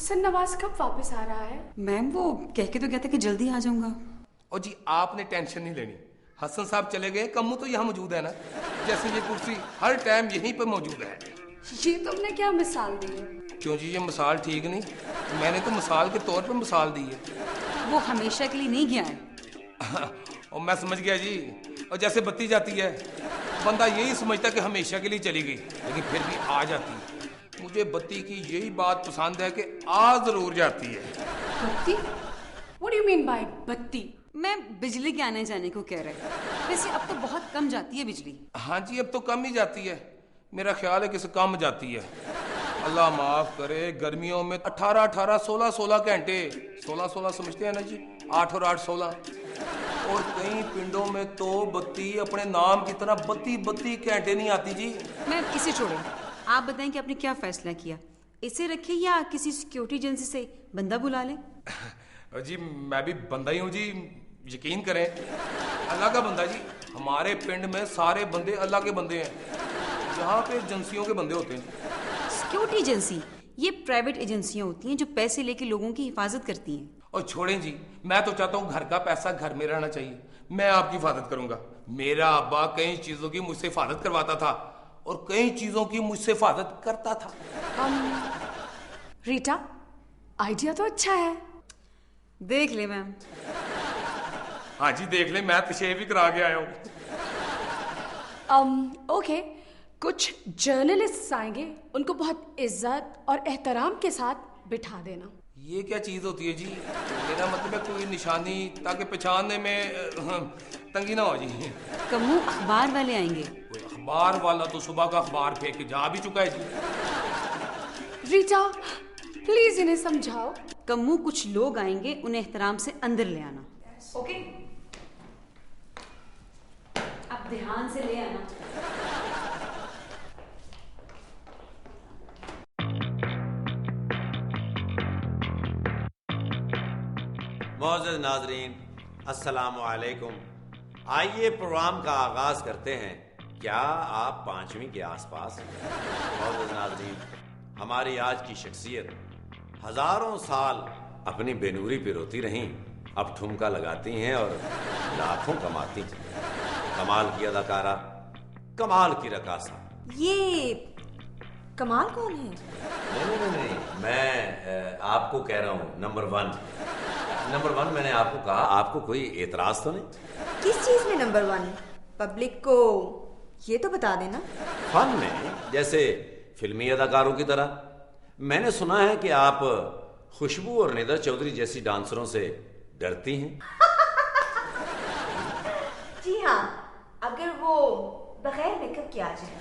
हसन नवाज कब वापस आ रहा है? मैम वो कह के तो कहता कि जल्दी आ जाऊंगा। और जी आपने टेंशन नहीं लेनी, हसन साहब चले गए, कम्मू तो यहाँ मौजूद है ना, जैसे ये कुर्सी हर टाइम यहीं पर मौजूद है। ये तुमने क्या मिसाल दी है? क्यों जी, ये मिसाल ठीक नहीं? मैंने तो मिसाल के तौर पर मिसाल दी है। वो हमेशा के लिए नहीं गया है। और मैं समझ गया जी। और जैसे बत्ती जाती है, बंदा यही समझता कि हमेशा के लिए चली गई, लेकिन फिर भी आ जाती है। मुझे बत्ती की यही बात पसंद है कि आ जरूर जाती है। बत्ती? What do you mean by बत्ती? मैं बिजली के आने जाने को कह रहे। वैसे अब तो बहुत कम जाती है बिजली। हाँ जी, अब तो कम ही जाती है। मेरा ख्याल है कि इससे कम जाती है। अल्लाह माफ करे, गर्मियों में 18-18, 16-16 घंटे, 16-16 समझते हैं ना जी, 8 और 8 16। और कई पिंडों में तो बत्ती अपने नाम की तरह 32 घंटे नहीं आती जी। मैं इसे छोड़े, आप बताएं कि आपने क्या फैसला किया, इसे रखे या किसी सिक्योरिटी एजेंसी से बंदा बुला लें? जी मैं भी बंदा ही हूँ जी, यकीन करें, अल्लाह का बंदा जी। हमारे पिंड में सारे बंदे अल्लाह के बंदे हैं, यहाँ पे एजेंसियों के बंदे होते हैं। सिक्योरिटी एजेंसी ये प्राइवेट एजेंसियां होती हैं जो पैसे लेके लोगों की हिफाजत करती हैं। और छोड़ें जी, मैं तो चाहता हूँ घर का पैसा घर में रहना चाहिए। मैं आपकी हिफाजत करूंगा। मेरा अब्बा कई चीजों की मुझसे हिफाजत करवाता था और कई चीजों की मुझसे हिफाजत करता था। रीटा, आइडिया तो अच्छा है। देख ले मैम। हाँ जी देख ले, मैं तशेफ भी करा के आया हूँ। ओके, कुछ जर्नलिस्ट आएंगे, उनको बहुत इज्जत और एहतराम के साथ बिठा देना। ये क्या चीज होती है जी? मेरा मतलब है कोई निशानी, ताकि पहचानने में तंगी ना हो जी। कम्मू अखबार वाले आएंगे। कोई अखबार वाला तो सुबह का अखबार फेंक के जा भी चुका है जी। रीटा प्लीज इन्हें समझाओ। कम्मू कुछ लोग आएंगे, उन्हें एहतराम से अंदर ले आना। ओके, अब ध्यान से ले आना। मौजूद नाजरीन, अस्सलाम वालेकुम। आइए प्रोग्राम का आगाज करते हैं। क्या आप 5वीं के आसपास हैं? मौजूद नाजरीन, हमारी आज की शख्सियत हजारों साल अपनी बेनूरी पे रोती रहीं, अब ठुमका लगाती हैं और लाखों कमाती हैं। कमाल की अदाकारा, कमाल की रकासा। ये कमाल कौन है? नहीं, मैं आपको कह रहा हूँ, नंबर 1 मैंने आपको कहा। आपको कोई एतराज तो नहीं? किस चीज में नंबर 1? पब्लिक को ये तो बता देना। फन में, जैसे फिल्मी अदाकारों की तरह। मैंने सुना है कि आप खुशबू और निदा चौधरी जैसी डांसरों से डरती हैं। जी हाँ, अगर वो बगैर मेकअप के आ जाए।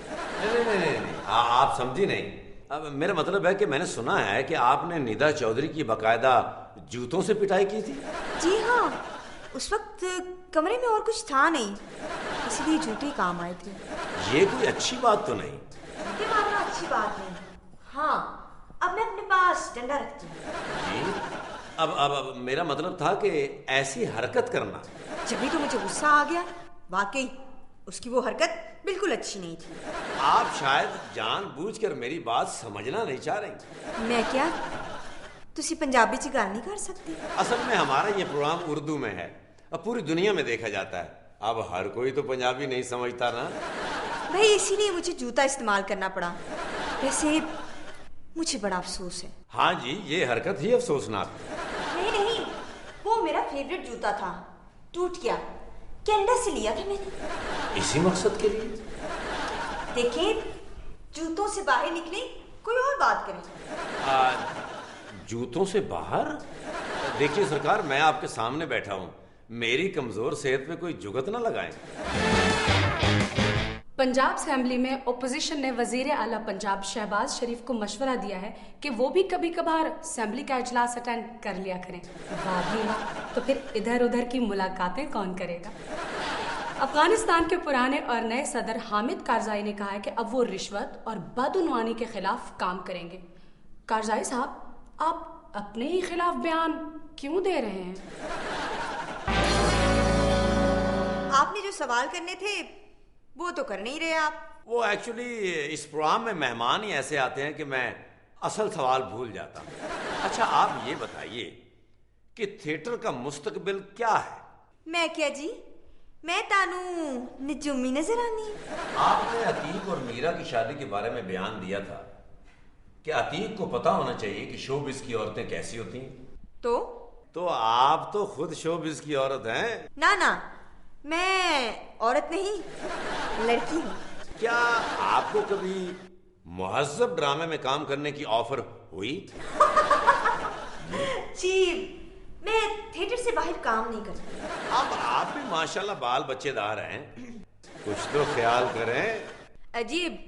नहीं, आप समझी नहीं। अब मेरा मतलब है कि मैंने सुना है कि आपने निदा चौधरी की बाकायदा जूतों से पिटाई की थी। जी हाँ, उस वक्त कमरे में और कुछ था नहीं, इसलिए जूते काम आए थे। ये कोई अच्छी बात तो नहीं? ये मानना अच्छी बात नहीं। हाँ, अब मैं अपने पास डंडा रखती हूँ। जी, अब मेरा मतलब था कि ऐसी हरकत करना। जब भी तो मुझे गुस्सा आ गया, वाकई उसकी वो हरकत बिल्कुल अच्छी नहीं थी। आप शायद जानबूझकर मेरी बात समझना नहीं चाह रही। मैं क्या, तुसी पंजाबी च गल नहीं कर सकती? असल में हमारा ये प्रोग्राम उर्दू में है, अब पूरी दुनिया में देखा जाता है। अब हर कोई तो पंजाबी नहीं समझता ना भाई, इसीलिए मुझे जूता इस्तेमाल करना पड़ा। वैसे मुझे बड़ा अफसोस है। हाँ जी, ये हरकत ही अफसोसनाक। नहीं, वो मेरा फेवरेट जूता था, टूट गया। कनाडा से लिया था मैंने, इसी मकसद के लिए। देखिए, जूतों से बाहर निकले, कोई और बात करें। जूतों से बाहर? देखिए सरकार, मैं आपके सामने बैठा हूँ, मेरी कमजोर सेहत पे कोई जुगत ना लगाएं। पंजाब असेंबली में ओपोजिशन ने वजीर आला पंजाब शहबाज शरीफ को मशवरा दिया है कि वो भी कभी कभार असेंबली का इजलास अटेंड कर लिया करें। वाह भी वाह, तो फिर इधर उधर की मुलाकातें कौन करेगा? अफगानिस्तान के पुराने और नए सदर हामिद कारजाई ने कहा है कि अब वो रिश्वत और बदउनवानी के खिलाफ काम करेंगे। कारजाई साहब, आप अपने ही खिलाफ बयान क्यों दे रहे हैं? आपने जो सवाल करने थे वो तो कर नहीं रहे आप। वो एक्चुअली इस प्रोग्राम में मेहमान ही ऐसे आते हैं कि मैं असल सवाल भूल जाता हूँ। अच्छा आप ये बताइए कि थिएटर का मुस्तकबिल क्या है? मैं क्या जी, मैं तानू निजुमी नजर आनी। आपने अतीक और मीरा की शादी के बारे में बयान दिया था कि अतीक को पता होना चाहिए कि शोबिज़ की औरतें कैसी होती हैं। तो आप तो खुद शोबिज़ की औरत हैं। ना ना, मैं औरत नहीं, लड़की हूँ। क्या आपको कभी मुहज़्ज़ब ड्रामे में काम करने की ऑफर हुई? जी, मैं थिएटर से बाहर काम नहीं करती। अब आप भी माशाल्लाह बाल बच्चेदार हैं, कुछ तो ख्याल करें। अजीब,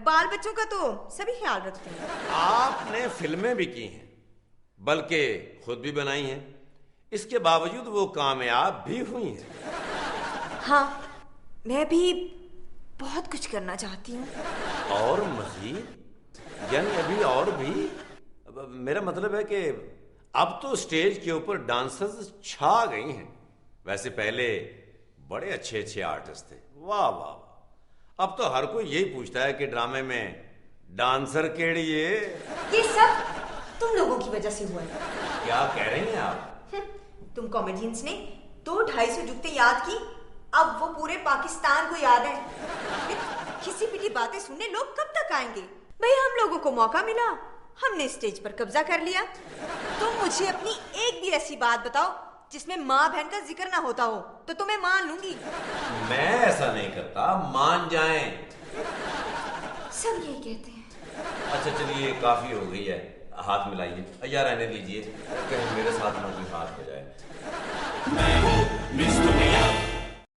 बाल बच्चों का तो सभी ख्याल रखते हैं। आपने फिल्में भी की हैं, बल्कि खुद भी बनाई हैं, इसके बावजूद वो कामयाब भी हुई हैं। हाँ, मैं भी बहुत कुछ करना चाहती हूँ। और मजीद? यानी अभी और भी? मेरा मतलब है कि अब तो स्टेज के ऊपर डांसर्स छा गई हैं। वैसे पहले बड़े अच्छे अच्छे आर्टिस्ट थे, वाह वाह वाह। अब तो हर कोई यही पूछता है कि ड्रामे में डांसर केड़ी है। ये सब तुम लोगों की वजह से हुआ है। क्या कह रही हैं आप? तुम कॉमेडियंस ने 200-250 जुगते याद की, अब वो पूरे पाकिस्तान को याद है। किसी पिटी बातें सुनने लोग कब तक आएंगे? भाई हम लोगों को मौका मिला, हमने स्टेज पर कब्जा कर लिया। तुम मुझे अपनी एक भी ऐसी बात बताओ जिसमें माँ बहन का जिक्र ना होता हो, तो तुम्हें मान लूंगी। मैं ऐसा नहीं करता, मान जाएं। सब यही कहते हैं। अच्छा चलिए, काफी हो गई है, हाथ मिलाइए या रहने दीजिए, कहीं मेरे साथ ना कोई हाथ हो जाए। मैं हूँ मिस दुनिया।